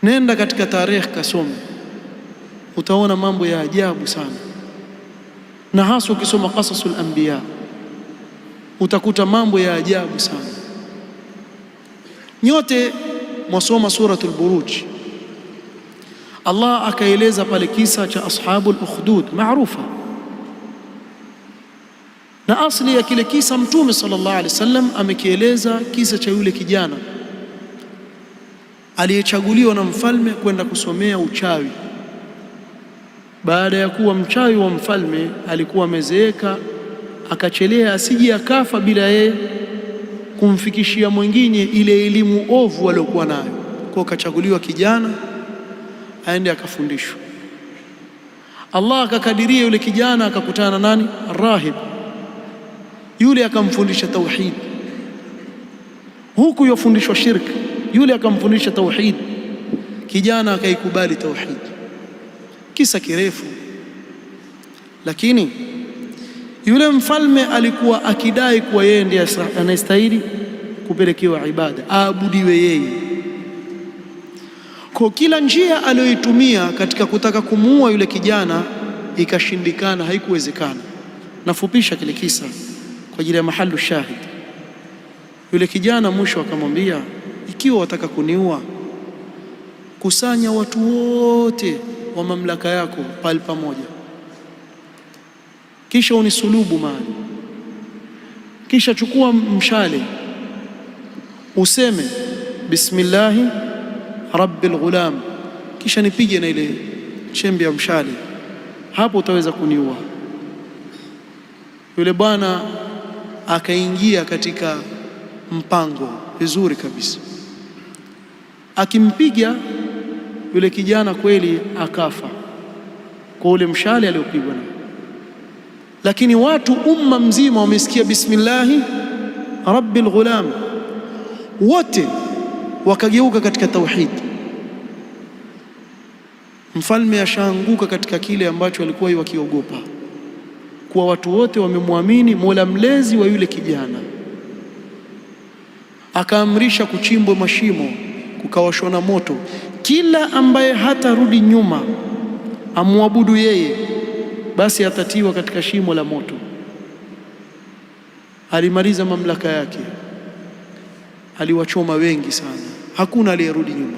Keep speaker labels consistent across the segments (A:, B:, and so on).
A: Nenda katika tarehe kasome, utaona mambo ya ajabu sana, na hasa ukisoma qasasul anbiya utakuta mambo ya ajabu sana. Nyote mwasoma suratul Buruj, Allah akaeleza pale kisa cha ashabul ukhdud maarufa, na asli ya kile kisa Mtume sallallahu alaihi wasallam amekieleza kisa cha yule kijana aliyechaguliwa na mfalme kwenda kusomea uchawi. Baada ya kuwa mchawi wa mfalme, alikuwa amezeeka, akachelea asije akafa bila yeye kumfikishia mwingine ile elimu ovu aliyokuwa nayo. Kwa kachaguliwa kijana aende akafundishwa. Allah akakadiria yule kijana akakutana na nani? Rahib. Yule akamfundisha tauhid, huku yofundishwa shirki, yule akamfundisha tauhid. Kijana akaikubali tauhid. Kisa kirefu, lakini yule mfalme alikuwa akidai kuwa yeye ndiye anastahili kupelekewa ibada, aabudiwe yeye. Kwa kila njia aliyoitumia katika kutaka kumuua yule kijana ikashindikana, haikuwezekana. Nafupisha kile kisa kwa ajili ya mahalu shahid. Yule kijana mwisho akamwambia, ikiwa wataka kuniua, kusanya watu wote wa mamlaka yako pale pamoja, kisha unisulubu mahali, kisha chukua mshale useme bismillahi rabbil ghulam, kisha nipige na ile chembe ya mshale, hapo utaweza kuniua. Yule bwana akaingia katika mpango vizuri kabisa, akimpiga yule kijana kweli akafa kwa ule mshale aliopigwa nao. Lakini watu umma mzima wamesikia bismillahi rabbil ghulam, wote wakageuka katika tauhid. Mfalme ashaanguka katika kile ambacho alikuwa wakiogopa, kuwa watu wote wamemwamini Mola mlezi wa yule kijana. Akaamrisha kuchimbwa mashimo, kukawashwa na moto, kila ambaye hatarudi nyuma amwabudu yeye basi atatiwa katika shimo la moto. Alimaliza mamlaka yake, aliwachoma wengi sana, hakuna aliyerudi nyuma.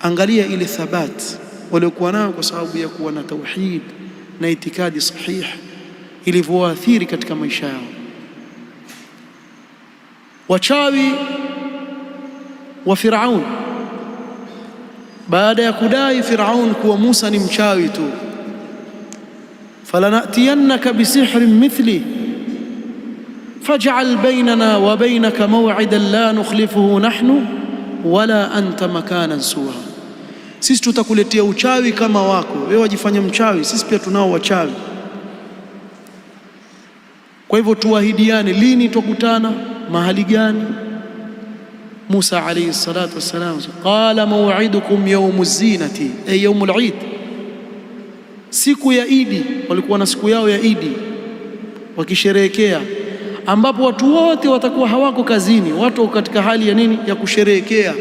A: Angalia ile thabati waliokuwa nayo kwa sababu ya kuwa na tauhid na itikadi sahih ilivyoathiri katika maisha yao. Wachawi wa Firaun, baada ya kudai Firaun kuwa Musa ni mchawi tu, falanatiyannaka bisihrin mithli faj'al bainana wa bainaka maw'idan la nukhlifuhu nahnu wala anta makanan suwa, sisi tutakuletea uchawi kama wako wewe, wajifanya mchawi, sisi pia tunao wachawi. Kwa hivyo tuahidiane, lini tukutana, mahali gani? Musa alayhi salatu wassalam qala maw'idukum yawmuz zinati ay yawmul eid, siku ya Idi. Walikuwa na siku yao ya Idi wakisherehekea, ambapo watu wote watakuwa hawako kazini, watu katika hali ya nini? Ya kusherehekea.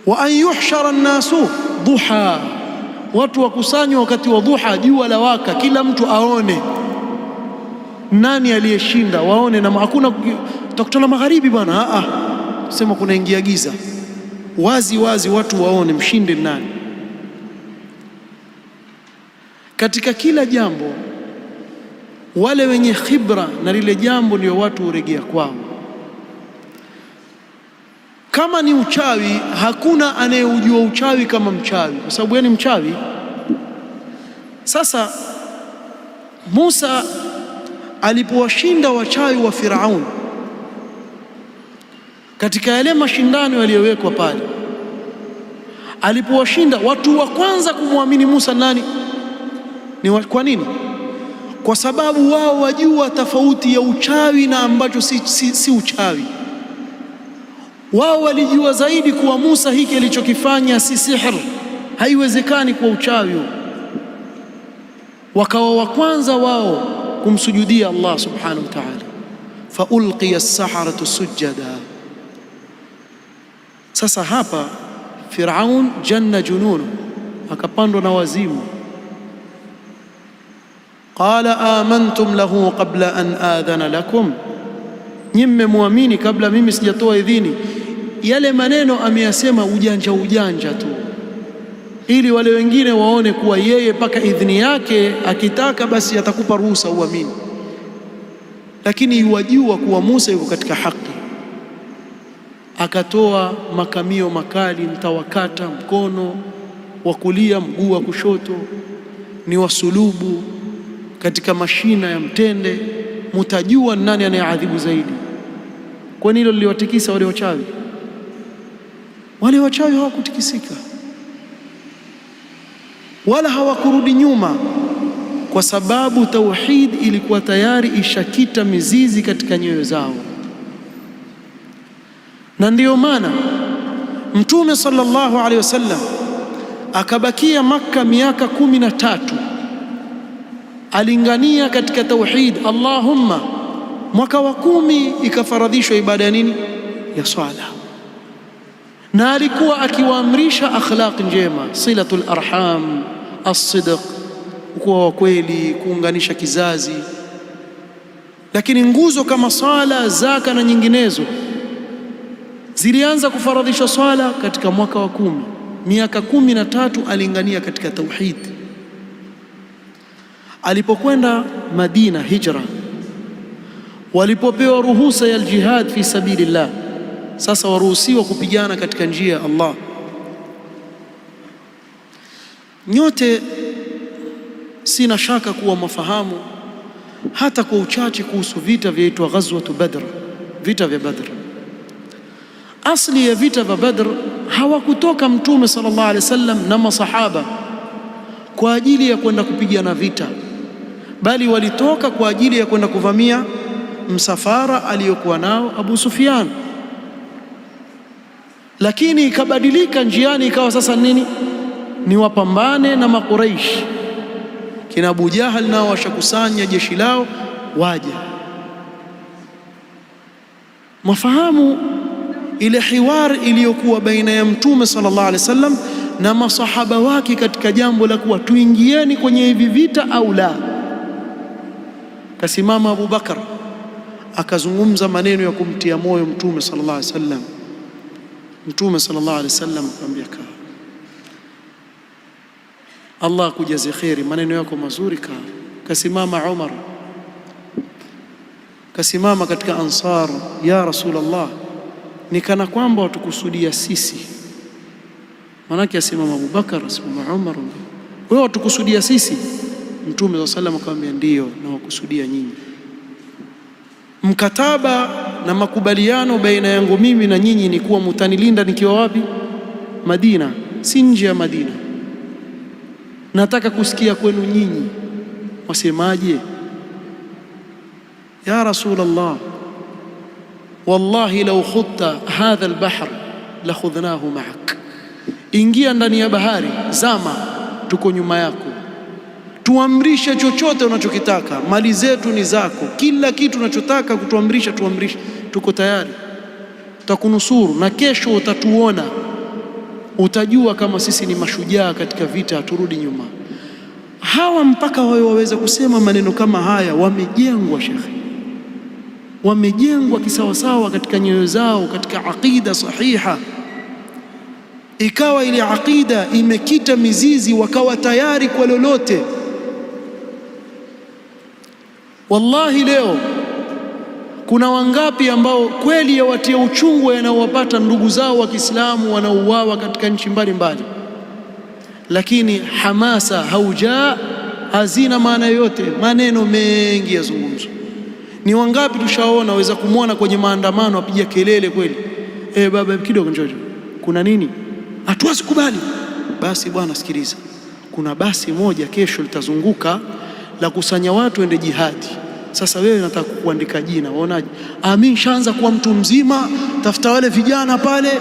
A: Wa an yuhshara an-nasu duha, watu wakusanywa wakati wa duha, jua la waka, kila mtu aone nani aliyeshinda, waone. Na hakuna tutakutana magharibi bwana, sema kunaingia giza, wazi wazi watu waone mshinde nani. Katika kila jambo wale wenye khibra na lile jambo ndio watu huregea kwao. Kama ni uchawi, hakuna anayeujua uchawi kama mchawi, kwa sababu yeye ni mchawi. Sasa Musa alipowashinda wachawi wa Firaun katika yale mashindano yaliyowekwa pale, alipowashinda, watu wa kwanza kumwamini Musa nani? Kwa nini? Kwa sababu wao wajua tofauti ya uchawi na ambacho si uchawi. Wao walijua zaidi kuwa Musa hiki alichokifanya si sihr, haiwezekani kwa uchawi. Wakawa wa kwanza wao kumsujudia Allah subhanahu wa ta'ala, fa ulqiya as-saharatu sujada. Sasa hapa Firaun janna jununu, akapandwa na wazimu. Qala amantum lahu qabla an adhana lakum, nyinyi mmemwamini kabla mimi sijatoa idhini. Yale maneno ameyasema ujanja tu, ili wale wengine waone kuwa yeye mpaka idhini yake akitaka basi atakupa ruhusa uamini, lakini yuwajua kuwa Musa yuko katika haki. Akatoa makamio makali, mtawakata mkono wa kulia, mguu wa kushoto, ni wasulubu katika mashina ya mtende, mutajua nani anayeadhibu zaidi. Kwani hilo liliwatikisa wale wachawi? Wale wachawi hawakutikisika wala hawakurudi nyuma, kwa sababu tauhid ilikuwa tayari ishakita mizizi katika nyoyo zao. Na ndiyo maana Mtume sallallahu alaihi wasallam akabakia Makka miaka 13 alingania katika tauhid. Allahumma, mwaka wa 10 ikafaradhishwa ibada ya nini? Ya swala. Na alikuwa akiwaamrisha akhlaq njema, silatul arham, as-sidq, kuwa wa kweli, kuunganisha kizazi. Lakini nguzo kama swala, zaka na nyinginezo zilianza kufaradhishwa swala katika mwaka wa 10. Miaka 13 alingania katika tauhid. Alipokwenda Madina hijra, walipopewa ruhusa ya jihad fi sabilillah, sasa waruhusiwa kupigana katika njia ya Allah. Nyote sina shaka kuwa mafahamu hata kwa uchache kuhusu vita vyaitwa Ghazwatu Badr, vita vya Badr. Asli ya vita vya Badr hawakutoka Mtume sallallahu alaihi wasallam na masahaba kwa ajili ya kwenda kupigana vita, bali walitoka kwa ajili ya kwenda kuvamia msafara aliyokuwa nao Abu Sufyan. Lakini ikabadilika njiani, ikawa sasa nini? Ni wapambane na Makuraish. Kina Abu Jahal nao washakusanya jeshi lao waja. Mafahamu ile hiwar iliyokuwa baina ya Mtume sallallahu alaihi wasallam na masahaba wake katika jambo la kuwa tuingieni kwenye hivi vita au la. Kasimama Abu Bakar akazungumza maneno ya kumtia moyo Mtume sallallahu alaihi wasallam. Mtume sallallahu alaihi wasallam akamwambia, Allah kujaze kheri, maneno yako mazuri. Kasimama Umar, kasimama katika Ansar, ya Rasulullah, ni kana kwamba watukusudia sisi. Manake asimama Abu Bakar, asimama Umar, wewe watukusudia sisi? Mtume sallallahu alaihi wasallam akamwambia, ndio, na wakusudia nyinyi. Mkataba na makubaliano baina yangu mimi na nyinyi ni kuwa mutanilinda nikiwa wapi? Madina, si nje ya Madina. Nataka kusikia kwenu nyinyi wasemaje. Ya Rasulullah, wallahi law khutta hadha albahr la khudhnahu ma'ak, ingia ndani ya bahari, zama, tuko nyuma yako, tuamrishe chochote unachokitaka, mali zetu ni zako, kila kitu unachotaka kutuamrisha tuamrishe, tuko tayari, tutakunusuru, na kesho utatuona, utajua kama sisi ni mashujaa katika vita, haturudi nyuma. Hawa mpaka wao waweza kusema maneno kama haya, wamejengwa shekhi, wamejengwa kisawasawa katika nyoyo zao, katika aqida sahiha. Ikawa ile aqida imekita mizizi, wakawa tayari kwa lolote. Wallahi leo kuna wangapi ambao kweli yawatia uchungu yanayowapata ndugu zao wa Kiislamu wanaouawa katika nchi mbalimbali, lakini hamasa hauja, hazina maana yoyote, maneno mengi yazungumzwa. Ni wangapi tushaona waweza kumwona kwenye maandamano apiga kelele kweli, baba kidogo njoo, kuna nini? Hatuwezi kubali. Basi bwana, sikiliza, kuna basi moja kesho litazunguka la kusanya watu ende jihadi. Sasa wewe nataka kuandika jina, waonaje? Amin, shaanza kuwa mtu mzima, tafuta wale vijana pale.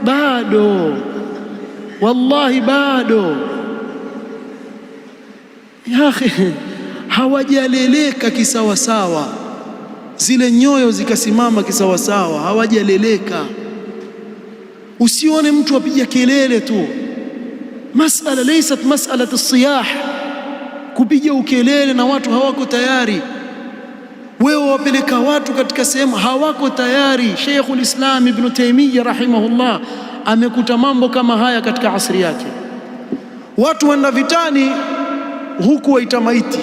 A: Bado wallahi, bado ya akhi, hawajaleleka kisawasawa, zile nyoyo zikasimama kisawasawa, hawajaleleka. Usione mtu apiga kelele tu. Masala laysat mas'alat as-siyah, kupiga ukelele na watu hawako tayari. Wewe wapeleka watu katika sehemu hawako tayari. Sheikhul Islam Ibn Taymiyyah rahimahullah amekuta mambo kama haya katika asri yake. Watu wenda vitani huku waita maiti,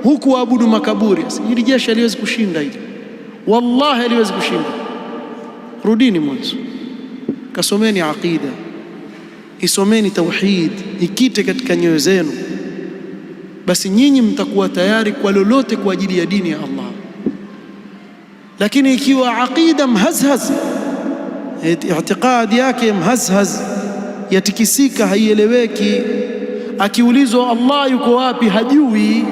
A: huku waabudu makaburi. Hili jeshi haliwezi kushinda hili, wallahi haliwezi kushinda. Rudini mwanzo, kasomeni aqida, isomeni tauhid, ikite katika nyoyo zenu, basi nyinyi mtakuwa tayari kwa lolote kwa ajili ya dini ya Allah. Lakini ikiwa aqida mhazhaz, i'tiqadi yake mhazhaz, yatikisika, haieleweki, akiulizwa Allah yuko wapi hajui.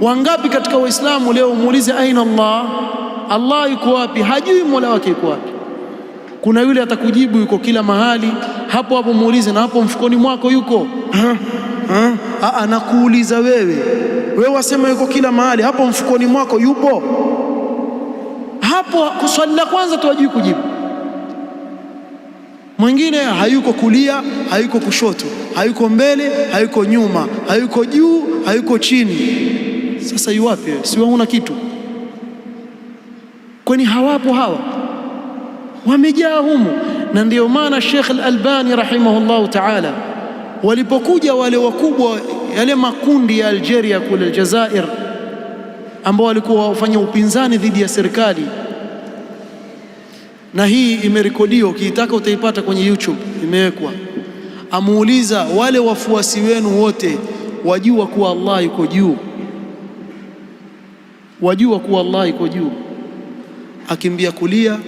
A: Wangapi katika Waislamu leo muulize aina Allah, Allah yuko wapi, hajui mola wake yuko wapi. Kuna yule atakujibu yuko kila mahali, hapo hapo muulize, na hapo mfukoni mwako yuko? Anakuuliza wewe wasema yuko kila mahali, hapo mfukoni mwako yupo? Hapo swali la kwanza tu hajui kujibu. Mwingine hayuko kulia, hayuko kushoto, hayuko mbele, hayuko nyuma, hayuko juu, hayuko chini. Sasa yu wapi? Si una kitu? Kwani hawapo hawa? Wamejaa humu. Na ndio maana Sheikh Al-Albani rahimahullahu ta'ala, walipokuja wale wakubwa, yale makundi ya Algeria kule Aljazair, ambao walikuwa wafanya upinzani dhidi ya serikali, na hii imerekodiwa, ukiitaka utaipata kwenye YouTube, imewekwa. Amuuliza, wale wafuasi wenu wote wajua kuwa Allah yuko juu? Wajua kuwa Allah yuko juu? Akimbia kulia,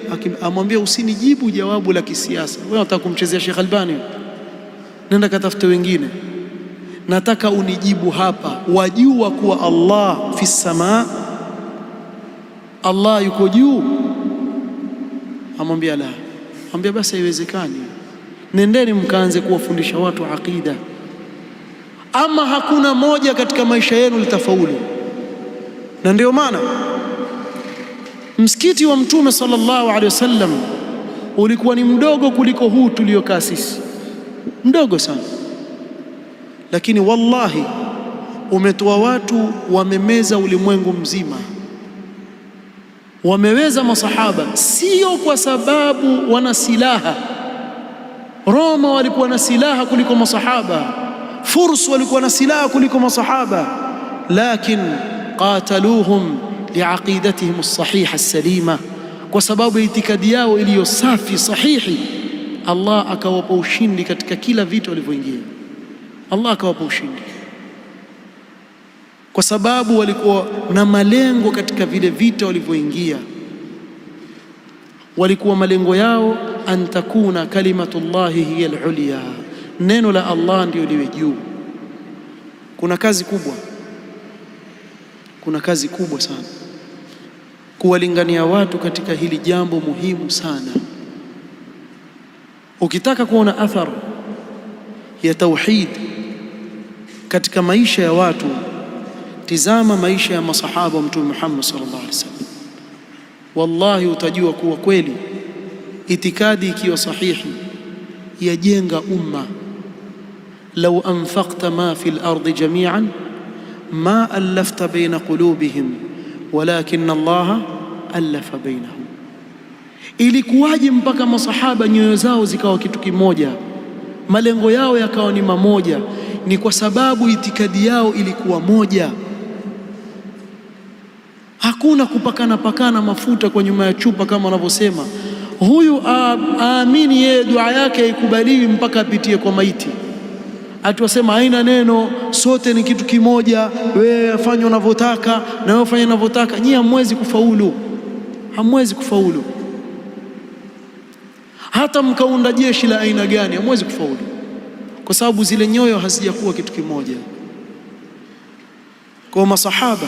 A: amwambia usinijibu jawabu la kisiasa. Wewe unataka kumchezea Sheikh Albani? Nenda katafute wengine. Nataka unijibu hapa, wajua kuwa Allah fi samaa, Allah yuko juu? Amwambia la. Amwambia basi haiwezekani, nendeni mkaanze kuwafundisha watu aqida, ama hakuna moja katika maisha yenu litafaulu. Na ndio maana msikiti wa Mtume sallallahu alaihi wasallam ulikuwa ni mdogo kuliko huu tuliokaa sisi, mdogo sana, lakini wallahi umetoa watu wamemeza ulimwengu mzima. Wameweza masahaba, sio kwa sababu wana silaha. Roma walikuwa na silaha kuliko masahaba, Furs walikuwa na silaha kuliko masahaba, lakin qataluhum liaqidatihim as-sahiha as-salima, kwa sababu itikadi yao iliyo safi sahihi. Allah akawapa ushindi katika kila vita walivyoingia. Allah akawapa ushindi kwa sababu walikuwa na malengo katika vile vita walivyoingia. Walikuwa malengo yao an takuna kalimatullahi hiya al-ulya, neno la Allah ndio liwe juu. Kuna kazi kubwa, kuna kazi kubwa sana kuwalingania watu katika hili jambo muhimu sana. Ukitaka kuona athar ya tauhid katika maisha ya watu, tizama maisha ya masahaba wa Mtume Muhammad sallallahu alaihi wasallam. Wallahi utajua kuwa kweli itikadi ikiwa sahihi yajenga umma. Law anfaqta ma fi al-ardi jami'an ma allafta baina qulubihim walakin Allah alafa bainahum. Ilikuwaje mpaka masahaba nyoyo zao zikawa kitu kimoja, malengo yao yakawa ni mamoja? Ni kwa sababu itikadi yao ilikuwa moja. Hakuna kupakana mafuta kwa nyuma ya chupa kama wanavyosema. Huyu aamini yeye dua yake haikubaliwi mpaka apitie kwa maiti. Atuwasema haina neno, sote ni kitu kimoja, wewe afanye unavyotaka na wewe ufanye unavyotaka. Nyinyi hamwezi kufaulu, hamwezi kufaulu. Hata mkaunda jeshi la aina gani hamwezi kufaulu, kwa sababu zile nyoyo hazijakuwa kitu kimoja. Kwa masahaba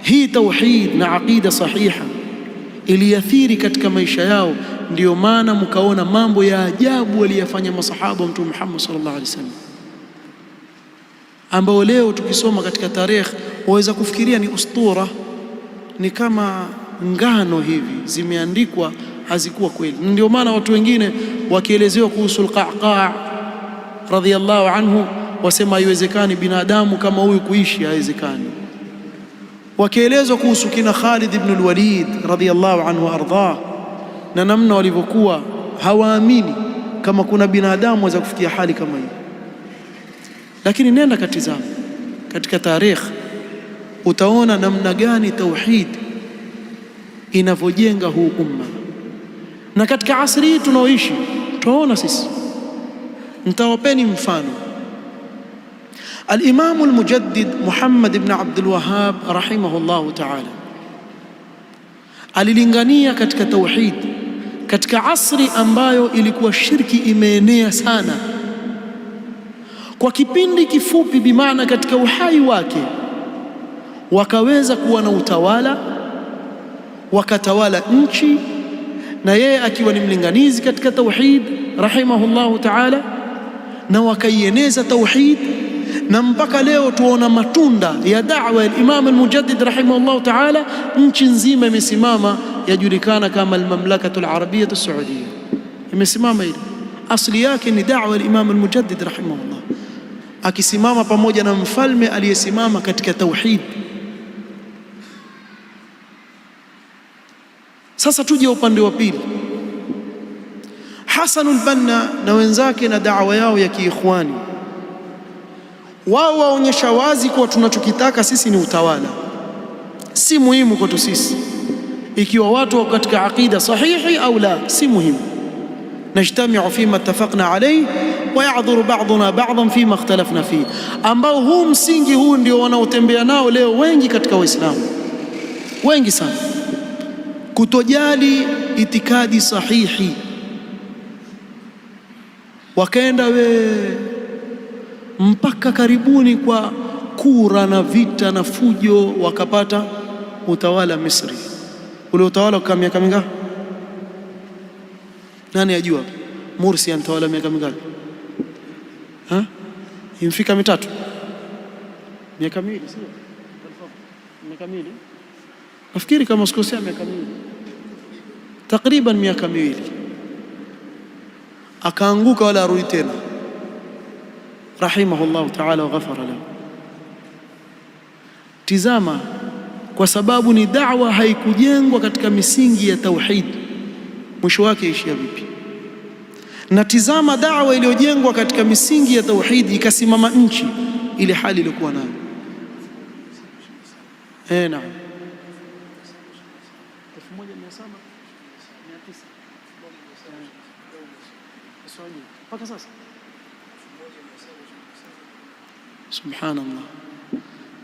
A: hii tauhid na aqida sahiha iliathiri katika maisha yao. Ndio maana mkaona mambo ya ajabu waliyafanya masahaba wa Mtume Muhammad sallallahu alaihi wasallam, ambao leo tukisoma katika tarehe waweza kufikiria ni ustura, ni kama ngano hivi zimeandikwa, hazikuwa kweli. Ndio maana watu wengine wakielezewa kuhusu al-Qa'qa' radhiyallahu anhu wasema haiwezekani binadamu kama huyu kuishi, haiwezekani. Wakielezwa kuhusu kina Khalid ibn al-Walid radhiyallahu anhu ardhah, na namna walivyokuwa hawaamini kama kuna binadamu waweza kufikia hali kama hii. Lakini nenda katizama katika tarikh, utaona namna gani tauhid inavyojenga huu umma. Na katika asri hii tunaoishi tunaona sisi, nitawapeni mfano. Al-Imam al-Mujaddid Muhammad ibn Abdul Wahhab rahimahullahu ta'ala alilingania katika tauhid katika asri ambayo ilikuwa shirki imeenea sana. Kwa kipindi kifupi, bimaana katika uhai wake, wakaweza kuwa na utawala, wakatawala nchi, na yeye akiwa ni mlinganizi katika tauhid rahimahullahu ta'ala, na wakaieneza tauhid, na mpaka leo tuona matunda ya da'wa ya Imam al-Mujaddid rahimahullahu ta'ala. Nchi nzima imesimama, yajulikana kama al-Mamlakatu al-Arabiyyah as-Saudiyyah, imesimama ile. Asli yake ni da'wa ya Imam al-Mujaddid rahimahullah, akisimama pamoja na mfalme aliyesimama katika tauhid. Sasa tuje upande wa pili, Hasan al-Banna na wenzake na da'wa yao ya kiikhwani. Wao waonyesha wazi kuwa tunachokitaka sisi ni utawala, si muhimu kwetu sisi ikiwa watu wako katika aqida sahihi au la, si muhimu. Najtamiu fima ittafaqna alayhi wa ya'dhuru ba'duna ba'dhan fima ikhtalafna fihi, ambao huu msingi huu ndio wanaotembea nao leo wengi katika Waislamu, wengi sana, kutojali itikadi sahihi. Wakaenda mpaka karibuni kwa kura na vita na fujo, wakapata utawala Misri. Ule utawala kwa miaka mingapi? Nani ajua? Mursi anatawala miaka mingapi? Imfika 3 miaka miwili, sio? Miaka miwili nafikiri, kama sikosea, miaka miwili takriban, miaka miwili. Akaanguka wala arudi tena, rahimahullahu ta'ala wa ghafara lahu. Tizama, kwa sababu ni da'wa haikujengwa katika misingi ya tauhid, mwisho wake ishia vipi? Na tizama da'wa iliyojengwa katika misingi ya tauhid ikasimama nchi, ile hali iliyokuwa nayo. Naam, 1700 mpaka sasa, subhanallah.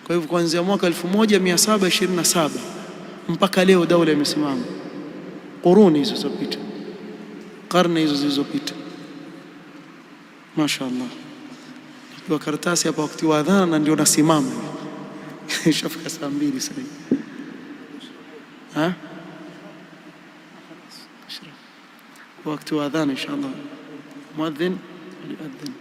A: Kwa hivyo kuanzia mwaka 1727 mpaka leo daula imesimama. Quruni hizo zilizopita, karne hizo zilizopita, mashaallah. Kwa karatasi hapa wakati wa adhana, na ndio nasimama ishafika saa 2 sasa. Wakati wa adhana inshallah, muadhin aliadhin.